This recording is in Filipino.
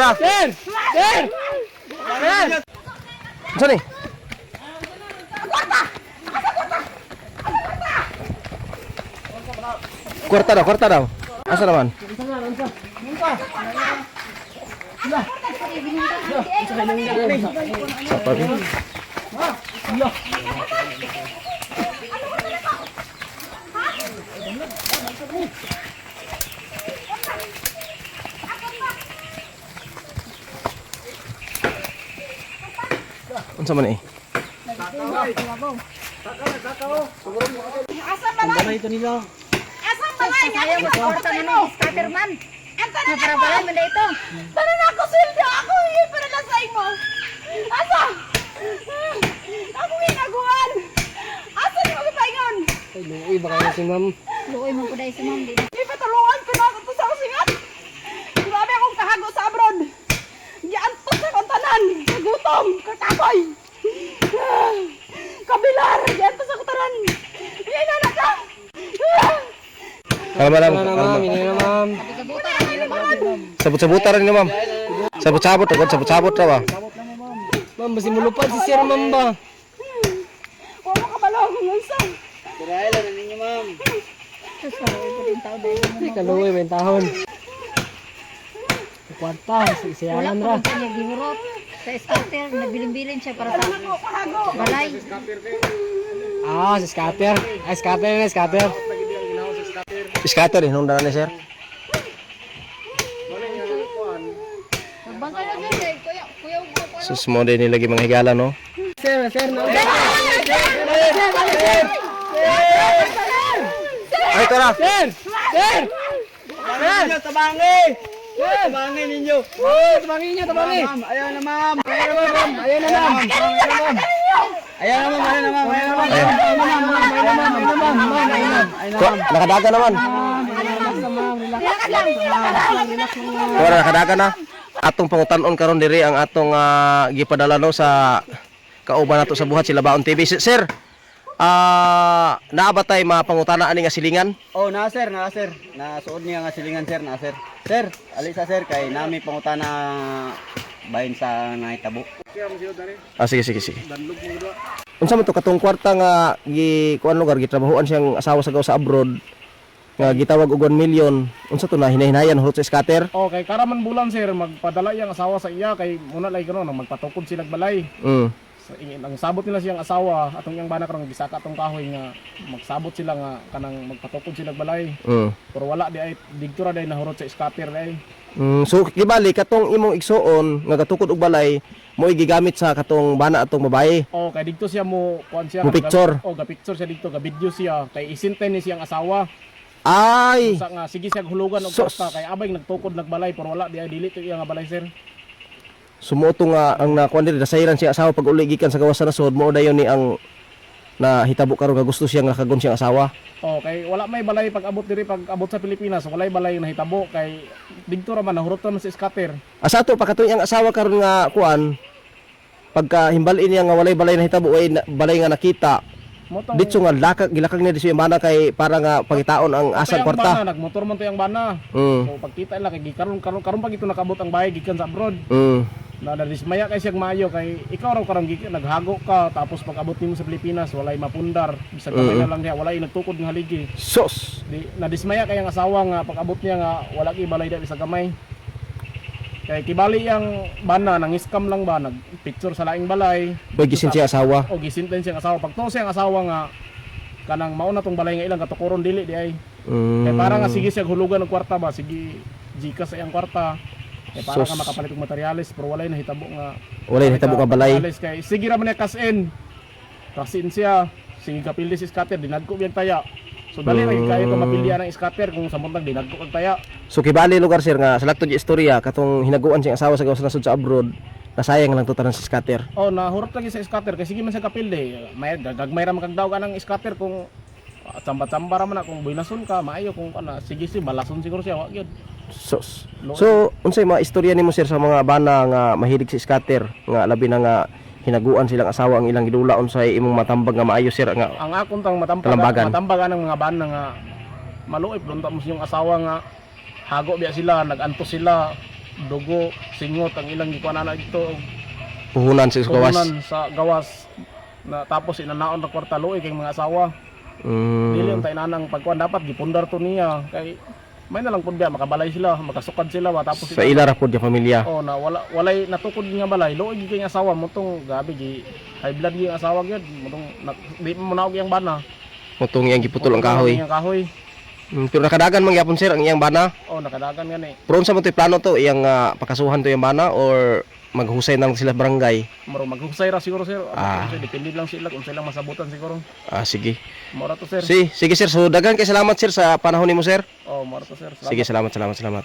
tara. Sir! Sir! Sir! Saan ni? Kwarta daw. Asa naman? Unsa man eh? Asam balay ayaw mo suporta na ni Scatterman. Anta na para balay man dito. Para na ako sweldo ako para lang sa imo. Asa? Ako ginaguan. Asa ni mo paingon? Ay, luoy ba kayo si ma'am? Luoy mo ko dai si ma'am di. Ipatulungan ko na ako sa usingat. Grabe akong kahago sa abroad. Giantos sa kontanan, kagutom, kakakoy. Kabilar, giantos sa kontanan. Yan na ka. Kalma lang. Hindi na ma'am. Sabot-sabutan rin ma'am. Sabot-sabot agad, sabot-sabot ra ba? Ma'am, basi mulupad si sir ma'am ba? Wala ka balong ng sa. Ay, kaluoy ba yung tahon? Kwarta, siyalan ra. Wala niya gihurot sa starter, nagbilin-bilin siya para sa balay. Ah, si scatter. Ay, scatter na, scatter. Scatter eh, nung daan ni sir. Nagbangka na siya, kuya ugo ko. Sus mo din nilagi mga higala no. Sir, sir, na. Ay tara. Sir! Sir! Ninyo, tabangi! Tabangi ninyo! Oh, tabangin niyo, tabangin. Ma'am, ayaw na ma'am! Ayaw na ma'am, ayaw na ma'am. Ayaw na ma'am, ayaw na ma'am, ayaw na ma'am! Nakadaga naman. Wala nakadaga na. Atong pangutanon karon diri ang atong gipadala no sa kauban nato sa buhat sila Baon TV. Sir, naabatay mapangutana ani nga silingan? Oh, na sir. Nasuod niya nga silingan sir, na sir. Sir, alisa sir, kay nami pangutana bahin sa nahitabo. Sige. Unsa man to katong kwarta nga kuan lugar gitrabahoan siyang asawa sa gaw sa abroad nga gitawag og 1 million. Unsa to na hinahinayan hurot sa scatter? Okay, karaman bulan sir, magpadala iyang asawa sa iya kay muna lay karon magpatukod sila balay. Ang sabot nila siyang asawa atong iyang bana karon gisaka atong kahoy nga magsabot sila nga kanang magpatukod sila balay. Pero wala di ay digtura day nahurot sa scatter day. So gibali katong imong igsuon nga gatukod og balay mo gigamit sa katong bana atong babae. Oh, kay didto siya mo kuan siya Mo picture. ga picture siya didto, ga video siya kay isintay ni siyang asawa. Ay. Sa nga sige siya hulugan og kwarta kay abay nagtukod nagbalay pero wala di ay dili to iya nga balay sir. Sumuto nga ang nakuan diri nasayran siya asawa pag uli gikan sa gawas sa nasod mo dayon ni ang nahitabo karon nga gusto siya nga kagon siyang asawa. Oh, kay wala may balay pag abot diri pag abot sa Pilipinas, walay balay nahitabo kay didto ra man nahurot man sa scatter. Asa to pakatoy ang asawa karon nga kuan pagka himbalin niya nga walay balay nahitabo way balay nga nakita. Motong Ditso nga lakag niya di siya bana kay para nga pagitaon ang asang kwarta. Nagmotor man to yang bana. So pagkita ila kay karon pag ito nakabot ang bahay gikan sa abroad. Na dismaya kay siyang maayo kay ikaw raw karong naghago ka tapos pag abot nimo sa Pilipinas walay mapundar. Bisag kamay na lang diha walay nagtukod ng haligi. Sos. Na dismaya kay ang asawa nga pag abot niya nga wala gi balay da sa kamay. Kay kibali yang bana nang scam lang ba nagpicture sa laing balay. Boy gisin siya asawa. O gisinten siyang asawa. Pag to siyang asawa nga kanang mauna tong balay nga ilang katukuron dili di ay. Kay para nga sige siya hulugan ng kwarta ba, sige gikas sa iyang kwarta. Kay para ka makapalit og materyales pero walay nahitabo nga. Walay nahitabo nga balay. Kay sige ra man niya kasin. Kasin siya. Sige kapili si scatter dinadko biyang taya. So dali lagi kayo to mapilian ang scatter kung sa montag dinadko kag taya. So kibali lugar sir nga sa laktod di istorya katong hinaguan siyang asawa sa gawas nasod sa abroad. Nasayang lang to tanan sa scatter. Oh, nahurot lagi sa scatter kay sige man sa kapilde. May gagmay ra makagdaw ka ng scatter kung tsamba-tsamba ra man kung buinason ka maayo kung ana sige si balason siguro siya wa gyud. Sos. So unsay mga istorya nimo sir sa mga bana nga mahilig si scatter nga labi na nga hinaguan silang asawa ang ilang gidula unsay imong matambag nga maayo sir nga ang akon tang matambagan ng mga bana nga maluip dunta mo yung asawa nga hago biya sila nagantos sila dugo, singot ang ilang gikuanan na dito. Puhunan sa gawas. Puhunan sa gawas na tapos inanaon na kwarta luoy kay mga asawa. Dili yung tainanang pagkuan dapat gipundar to niya kay may na lang pud biya makabalay sila, makasukad sila ba tapos Sa ila ra pud yung pamilya. oh na walay natukod nga balay luoy gyud kay nga asawa motong gabi gi high blood gyud ang asawa gyud motong di mo naog yang bana. Motong iyang giputol ang kahoy. Ang kahoy. Pero nakadagan man gyapon sir ang iyang bana. Oh nakadagan gani. Pero unsa man to'y plano to iyang pakasuhan to iyang bana or maghusay nang sila barangay? Maro maghusay ra siguro sir. Ah. Depende lang sila kung sila masabutan siguro. Sige. Mora to sir. Sige sir. So daghan kay salamat sir sa panahon nimo sir. Oh, mora to sir. Salamat. Sige, salamat.